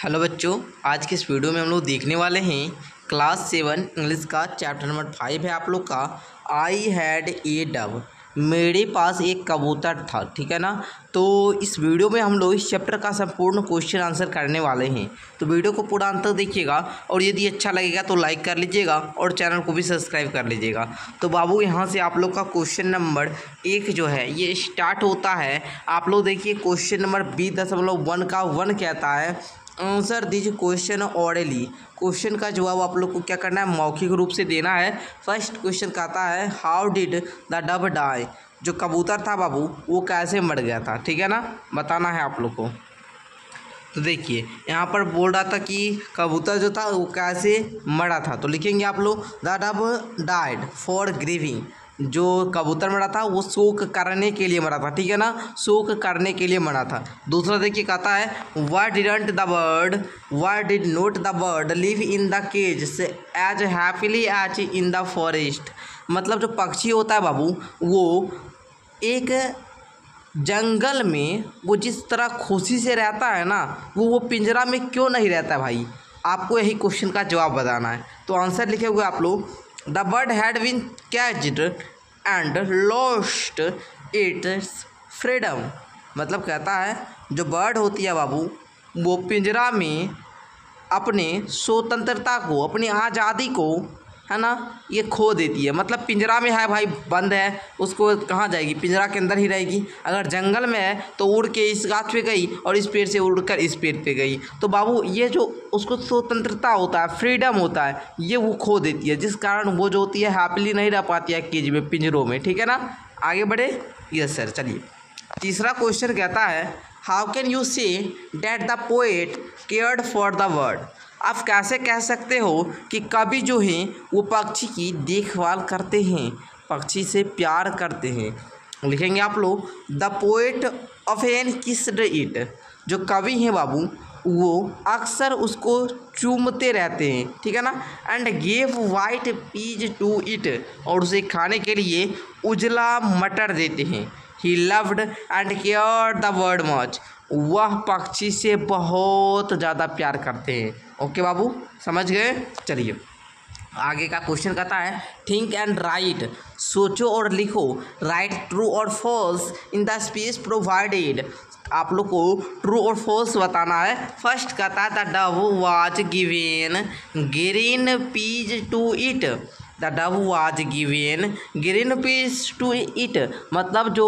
Hello बच्चों, आज के इस वीडियो में हम लोग देखने वाले हैं क्लास 7 इंग्लिश का चैप्टर नंबर 5 है आप लोग का। आई हैड ए डव, मेरे पास एक कबूतर था। ठीक है ना। तो इस वीडियो में हम लोग इस चैप्टर का संपूर्ण क्वेश्चन आंसर करने वाले हैं। तो वीडियो को पूरा अंत तक देखिएगा और यदि अच्छा लगेगा तो लाइक कर लीजिएगा और चैनल को भी सब्सक्राइब कर लीजिएगा। तो बाबू यहाँ से आप लोग का क्वेश्चन नंबर 1 जो है ये स्टार्ट होता है। आप लोग देखिए क्वेश्चन नंबर B.1 का 1 कहता है आंसर दीजिए क्वेश्चन ऑरली। क्वेश्चन का जवाब आप लोग को क्या करना है, मौखिक रूप से देना है। फर्स्ट क्वेश्चन कहता है how did the dove die, जो कबूतर था बाबू वो कैसे मर गया था। ठीक है ना, बताना है आप लोग को। तो देखिए यहाँ पर बोल रहा था कि कबूतर जो था वो कैसे मरा था। तो लिखेंगे आप लोग the Dove died for grieving, जो कबूतर मरा था वो शोक करने के लिए मरा था। ठीक है ना, शोक करने के लिए मरा था। दूसरा देखिए कहता है why did not the bird live in the cage as happily as in the forest, मतलब जो पक्षी होता है बाबू वो एक जंगल में वो जिस तरह खुशी से रहता है ना वो पिंजरा में क्यों नहीं रहता भाई। आपको यही क्वेश्चन का जवाब बताना है। तो आंसर लिखे हुए आप लोग the bird had been caught and lost its freedom, मतलब कहता है जो बर्ड होती है बाबू वो पिंजरा में अपने स्वतंत्रता को, अपनी आज़ादी को, है ना, ये खो देती है। मतलब पिंजरा में है भाई, बंद है, उसको कहाँ जाएगी, पिंजरा के अंदर ही रहेगी। अगर जंगल में है तो उड़ के इस गाछ पे गई और इस पेड़ से उड़कर इस पेड़ पे गई। तो बाबू ये जो उसको स्वतंत्रता होता है, फ्रीडम होता है, ये वो खो देती है, जिस कारण वो जो होती है हैप्पीली नहीं रह पाती है केज में, पिंजरों में। ठीक है ना, आगे बढ़े। यस सर, चलिए तीसरा क्वेश्चन कहता है how can you say that the poet cared for the bird, आप कैसे कह सकते हो कि कवि जो हैं वो पक्षी की देखभाल करते हैं, पक्षी से प्यार करते हैं। लिखेंगे आप लोग the poet often kissed it, जो कवि हैं बाबू वो अक्सर उसको चूमते रहते हैं। ठीक है ना। And gave white peas to it, और उसे खाने के लिए उजला मटर देते हैं। He loved and cared the bird much, वह पक्षी से बहुत ज़्यादा प्यार करते हैं। ओके बाबू, समझ गए। चलिए आगे का क्वेश्चन कहता है थिंक एंड राइट, सोचो और लिखो, राइट ट्रू और falls in the space provided, आप लोग को ट्रू और फॉल्स बताना है। फर्स्ट कहता है the dove was given green peas to it, the dove was given green peas to it, मतलब जो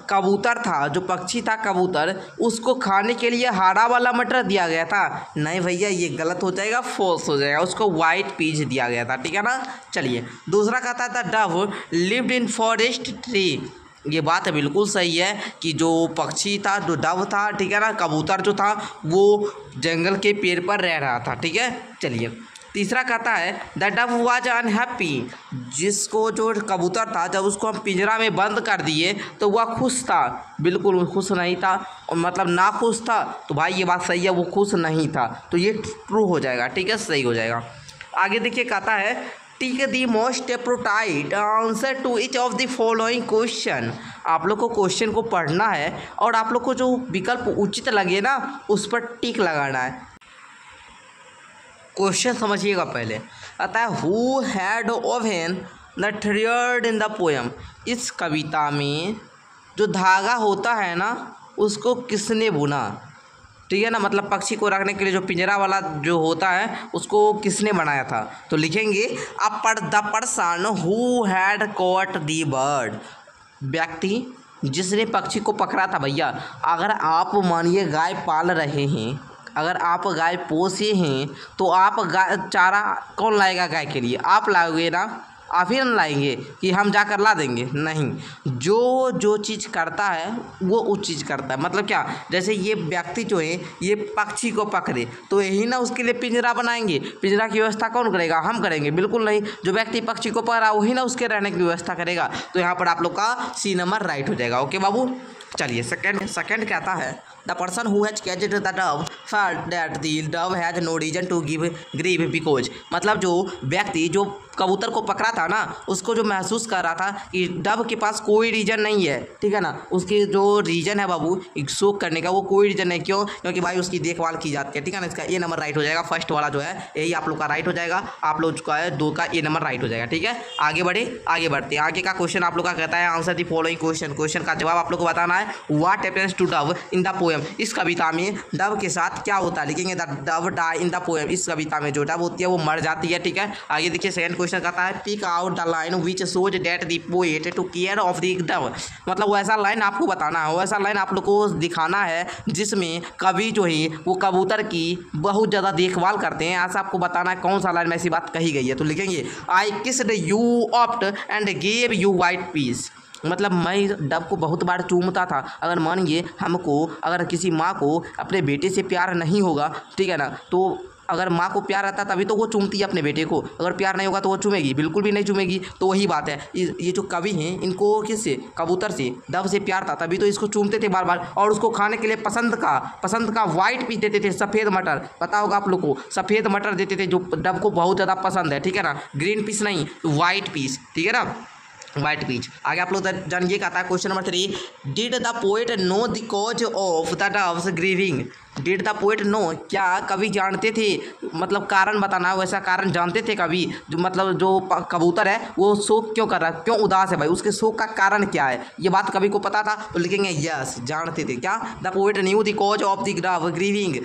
कबूतर था, जो पक्षी था कबूतर, उसको खाने के लिए हरा वाला मटर दिया गया था। नहीं भैया ये गलत हो जाएगा, फॉल्स हो जाएगा, उसको वाइट पीस दिया गया था। ठीक है ना। चलिए दूसरा कहता था Dove lived in forest tree, ये बात बिल्कुल सही है कि जो पक्षी था, जो डव था, ठीक है ना, कबूतर जो था वो जंगल के पेड़ पर रह रहा था। ठीक है। चलिए तीसरा कहता है द डव वाज अनहैप्पी, जिसको जो कबूतर था जब उसको हम पिंजरा में बंद कर दिए तो वह खुश था, बिल्कुल खुश नहीं था, और मतलब ना खुश था। तो भाई ये बात सही है, वो खुश नहीं था, तो ये ट्रू हो जाएगा। ठीक है, सही हो जाएगा। आगे देखिए कहता है tick the most appropriate answer to each of the following question, आप लोग को क्वेश्चन को पढ़ना है और आप लोग को जो विकल्प उचित लगे ना उस पर टिक लगाना है। क्वेश्चन समझिएगा पहले। आता है who had oven the thread in the poem, इस कविता में जो धागा होता है ना उसको किसने बुना। ठीक है ना, मतलब पक्षी को रखने के लिए जो पिंजरा वाला जो होता है उसको किसने बनाया था। तो लिखेंगे the person who had caught the bird, व्यक्ति जिसने पक्षी को पकड़ा था। भैया अगर आप मानिए गाय पाल रहे हैं, अगर आप गाय पोसे हैं तो आप चारा कौन लाएगा गाय के लिए, आप लाओगे ना, आप ही ना लाएंगे कि हम जाकर ला देंगे, नहीं। जो चीज़ करता है वो उस चीज़ करता है। मतलब क्या, जैसे ये व्यक्ति जो है ये पक्षी को पकड़े तो यही ना उसके लिए पिंजरा बनाएंगे, पिंजरा की व्यवस्था कौन करेगा, हम करेंगे, बिल्कुल नहीं। जो व्यक्ति पक्षी को पकड़ा वही ना उसके रहने की व्यवस्था करेगा। तो यहाँ पर आप लोग का सी नंबर राइट हो जाएगा। ओके बाबू। चलिए सेकंड कहता है the person who has caught the dove felt that the dove has no reason to give grieve because, मतलब जो व्यक्ति जो कबूतर को पकड़ा था ना, उसको जो महसूस कर रहा था कि डव के पास कोई रीज़न नहीं है, ठीक है ना, उसके जो रीज़न है बाबू शोक करने का वो कोई रीज़न नहीं। क्यों? क्योंकि भाई उसकी देखभाल की जाती है, ठीक है ना। इसका ए नंबर राइट हो जाएगा, फर्स्ट वाला जो है यही आप लोग का राइट हो जाएगा, आप लोग का है 2 का ए नंबर राइट हो जाएगा, ठीक है। आगे बढ़ते हैं। आगे का क्वेश्चन आप लोग का कहता है आंसर द फॉलोइंग क्वेश्चन का जवाब आप लोग को बताना है। What happens to dove in the poem, इस कविता में डव के साथ क्या होता है, लिखेंगे the dove die in the poem, इस कविता में जो डव होती है वो मर जाती है, ठीक है। आगे देखिए सेकंड क्वेश्चन कहता है pick out the line which shows that the poet to care of the dove, मतलब वैसा लाइन आपको बताना है, वैसा लाइन आप लोग को दिखाना है जिसमें कवि जो है वो कबूतर की बहुत ज़्यादा देखभाल करते हैं, ऐसा आपको बताना है कौन सा लाइन में ऐसी बात कही गई है। तो लिखेंगे I kissed you oft and gave you white peas, मतलब मैं डव को बहुत बार चूमता था। अगर मानिए हमको अगर किसी माँ को अपने बेटे से प्यार नहीं होगा, ठीक है ना, तो अगर माँ को प्यार आता तभी तो वो चूमती है अपने बेटे को, अगर प्यार नहीं होगा तो वो चूमेगी? बिल्कुल भी नहीं चूमेगी। तो वही बात है, ये जो कवि हैं इनको किससे, कबूतर से, डव से प्यार था तभी तो इसको चूमते थे बार बार, और उसको खाने के लिए पसंद का वाइट पीस देते थे, सफ़ेद मटर, पता होगा आप लोग को, सफ़ेद मटर देते थे जो डव को बहुत ज़्यादा पसंद है, ठीक है ना, ग्रीन पीस नहीं, वाइट पीस, ठीक है ना, वाइट पीच। आगे आप लोग जानिए कहता है question number 3 did the poet know the cause of the dove's grieving, did the poet know, क्या कवि जानते थे, मतलब कारण बताना, वैसा कारण जानते थे कवि, जो मतलब जो कबूतर है वो शोक क्यों कर रहा है, क्यों उदास है भाई, उसके शोक का कारण क्या है, ये बात कवि को पता था। तो लिखेंगे यस जानते थे। क्या? The poet new the cause of the Dove grieving,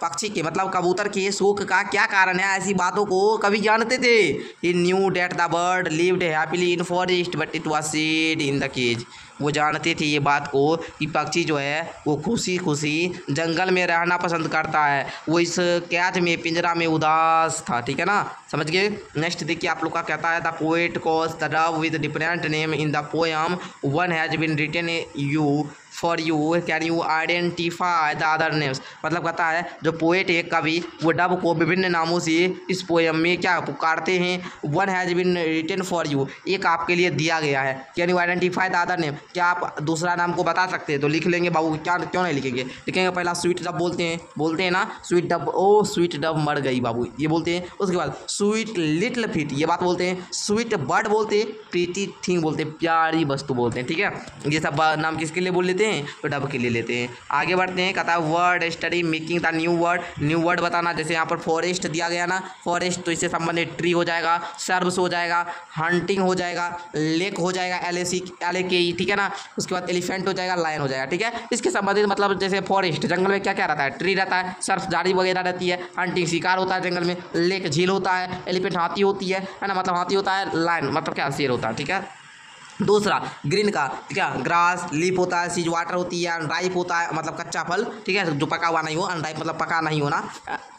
पक्षी के मतलब कबूतर के शोक का क्या कारण है, ऐसी बातों को कभी जानते थे। He knew that the bird lived happily in forest but it was sad in the cage, वो जानते थे ये बात को कि पक्षी जो है वो खुशी जंगल में रहना पसंद करता है, वो इस कैद में पिंजरा में उदास था, ठीक है ना, समझ गए। नेक्स्ट देखिए आप लोग का कहता है the poet calls the dove with different name in the poem one has been written you for you can you identify the other names, मतलब कहता है जो पोएट है कवि वो डव को विभिन्न नामों से इस पोएम में क्या पुकारते हैं। One has been written for you, एक आपके लिए दिया गया है, can you identify the other name, क्या आप दूसरा नाम को बता सकते हैं? तो लिख लेंगे बाबू, क्या क्यों नहीं लिखेंगे, लिखेंगे पहला स्वीट डव बोलते हैं ना, स्वीट डव, ओ स्वीट डव मर गई बाबू ये बोलते हैं। उसके बाद स्वीट लिटिल फीट ये बात बोलते हैं, स्वीट बर्ड बोलते हैं, प्रीटी थिंग बोलते हैं, प्यारी वस्तु बोलते हैं, ठीक है। ये सब नाम किसके लिए बोल लेते हैं, तो डव के लिए लेते हैं। आगे बढ़ते हैं, कहता है word study making the new word बताना, जैसे यहाँ पर फॉरेस्ट दिया गया ना, फॉरेस्ट तो इससे संबंधित ट्री हो जाएगा, सर्व्स हो जाएगा, हंटिंग हो जाएगा, लेक हो जाएगा, LAK, ठीक है ना, उसके बाद एलिफेंट हो जाएगा, लायन हो जाएगा, ठीक है। इसके संबंधित मतलब जैसे फॉरेस्ट जंगल में क्या क्या रहता है, ट्री रहता है, सर्फ झाड़ी वगैरह रहती है, हंटिंग शिकार होता है जंगल में, लेक झील होता है, एलिफेंट हाथी होती है ना, मतलब हाथी होता है, लायन मतलब क्या शेर होता है, ठीक है। दूसरा ग्रीन का क्या, ग्रास लीफ होता है, सीज वाटर होती है, अनराइप होता है मतलब कच्चा फल, ठीक है, जो पका हुआ नहीं हो, अनराइप मतलब पका नहीं होना,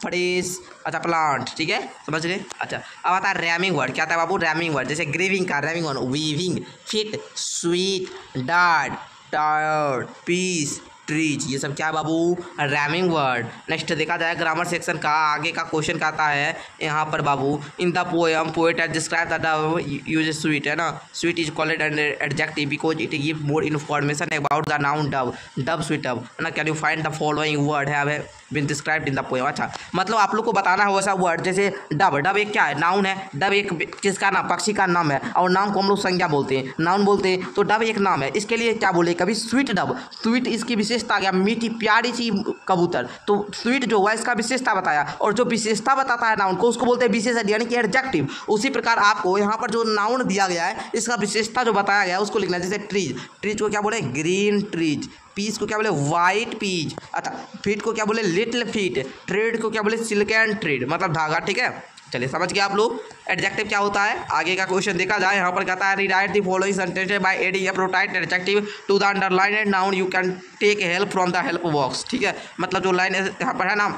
फ्रेश, अच्छा प्लांट, ठीक है, समझ रहे। अच्छा अब आता है रैमिंग वर्ड, क्या आता है बाबू, रैमिंग वर्ड, जैसे ग्रीविंग का rhyming word weaving, fit, sweet, dared, tired, peace, trees, ये सब क्या है बाबू, रैमिंग वर्ड। नेक्स्ट देखा जाए ग्रामर सेक्शन का, आगे का क्वेश्चन कहता है यहाँ पर बाबू in the poem poet has describe the dove use sweet, है ना, sweet is called an adjective because it give more information about the noun dove sweet dove, है ना, can you find the following word have been described in the poem. अच्छा मतलब आप लोग को बताना है वैसा वर्ड, जैसे डव एक क्या है, नाउन है, डव एक किसका नाम, पक्षी का नाम है, और नाम को हम लोग संज्ञा बोलते हैं, नाउन बोलते हैं, तो डव एक नाम है, इसके लिए क्या बोले कभी, स्वीट डव, स्वीट इसकी विशेषता गया, मीठी प्यारी सी कबूतर, तो स्वीट जो हुआ इसका विशेषता बताया, और जो विशेषता बताता है नाउन को उसको बोलते हैं विशेषण यानी कि एडजेक्टिव। उसी प्रकार आपको यहाँ पर जो नाउन दिया गया है इसका विशेषता जो बताया गया है उसको लिखना है, जैसे ट्रीज को क्या बोले, ग्रीन ट्रीज, पीस को क्या बोले, वाइट पीज, अच्छा फीट को क्या बोले, लिटिल फीट, ट्रेड को क्या बोले, सिल्कन ट्रेड मतलब धागा, ठीक है। चलिए समझ गए आप लोग एडजेक्टिव क्या होता है। आगे का क्वेश्चन देखा जाए, यहाँ पर कहता है rewrite the following sentences by adding appropriate adjective to the underlined noun, you can take help from the help box, ठीक है, मतलब जो लाइन यहाँ पर है ना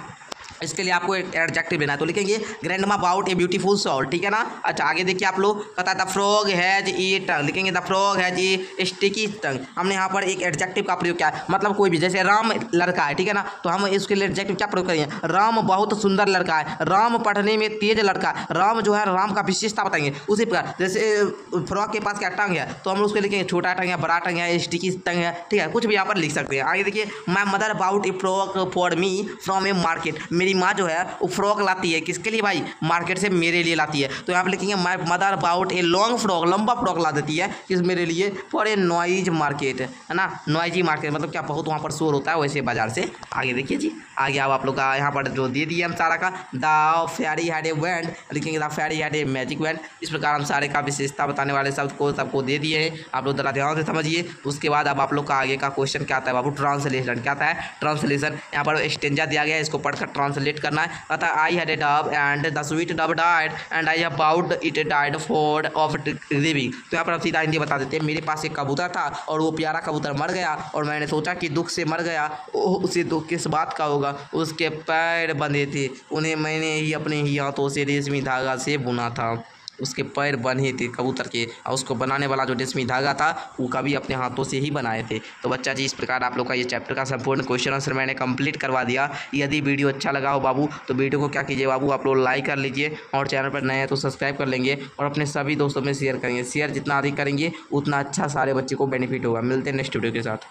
इसके लिए आपको एक एडजेक्टिव लेना है, तो लिखेंगे grandma bought a beautiful shawl, ठीक है ना। अच्छा आगे देखिए आप लोग, कहता है द फ्रॉग हैज ए टंग, लिखेंगे the frog has a sticky tongue. हमने यहाँ पर एक एडजेक्टिव का प्रयोग किया है, मतलब कोई भी, जैसे राम लड़का है, ठीक है ना, तो हम इसके लिए एडजेक्टिव क्या प्रयोग करेंगे, राम बहुत सुंदर लड़का है, राम पढ़ने में तेज लड़का है, राम जो है राम का विशेषता बताएंगे। उसी प्रकार जैसे फ्रॉग के पास क्या टंग है, तो हम उसको लिखेंगे छोटा टंग है, बड़ा टंग है, स्टिकी टंग है, ठीक है, कुछ भी यहाँ पर लिख सकते हैं। आगे देखिए, my mother bought a frock for me from a market, मेरी माँ जो है वो फ्रॉक लाती है, किसके लिए भाई, मार्केट से मेरे लिए लाती है। तो यहाँ पे लिखेंगे my mother about a long frock, लंबा फ्रॉक ला देती है किस, मेरे लिए, फॉर ए नॉइज मार्केट, है ना, नॉइजी मार्केट मतलब क्या, बहुत वहाँ पर शोर होता है वैसे बाजार से। आगे देखिए जी, आगे अब आप लोग का यहाँ पर जो दे दिए हम सारा का, the fairy had a wand, लिखेंगे the fairy had a magic wand. इस प्रकार हम सारे का विशेषता बताने वाले शब्द को सबको दे दिए हैं, आप लोग जरा ध्यान से समझिए। उसके बाद अब आप लोग का आगे का क्वेश्चन क्या आता है बाबू, ट्रांसलेशन। क्या आता है, ट्रांसलेशन। यहाँ पर स्टेंजा दिया गया है, इसको पढ़कर ट्रांसलेट करना है। कहता है I had a Dove and the sweet Dove died and I about it died for of living. तो यहाँ पर अब सीधा हिंदी बता देते हैं, मेरे पास एक कबूतर था और वो प्यारा कबूतर मर गया और मैंने सोचा कि दुख से मर गया, उसे दुख किस बात का होगा, उसके पैर बंधे थे, उन्हें मैंने ही अपने ही हाथों से रेशमी धागा से बुना था। उसके पैर बंधे थे कबूतर के, और उसको बनाने वाला जो रेशमी धागा था वो कभी अपने हाथों से ही बनाए थे। तो बच्चा जी, इस प्रकार आप लोग का ये चैप्टर का संपूर्ण क्वेश्चन आंसर मैंने कंप्लीट करवा दिया। यदि वीडियो अच्छा लगा हो बाबू, तो वीडियो को क्या कीजिए बाबू, आप लोग लाइक कर लीजिए, और चैनल पर नए हैं तो सब्सक्राइब कर लेंगे, और अपने सभी दोस्तों में शेयर करेंगे। शेयर जितना अधिक करेंगे उतना अच्छा सारे बच्चे को बेनिफिट होगा। मिलते हैं नेक्स्ट वीडियो के साथ।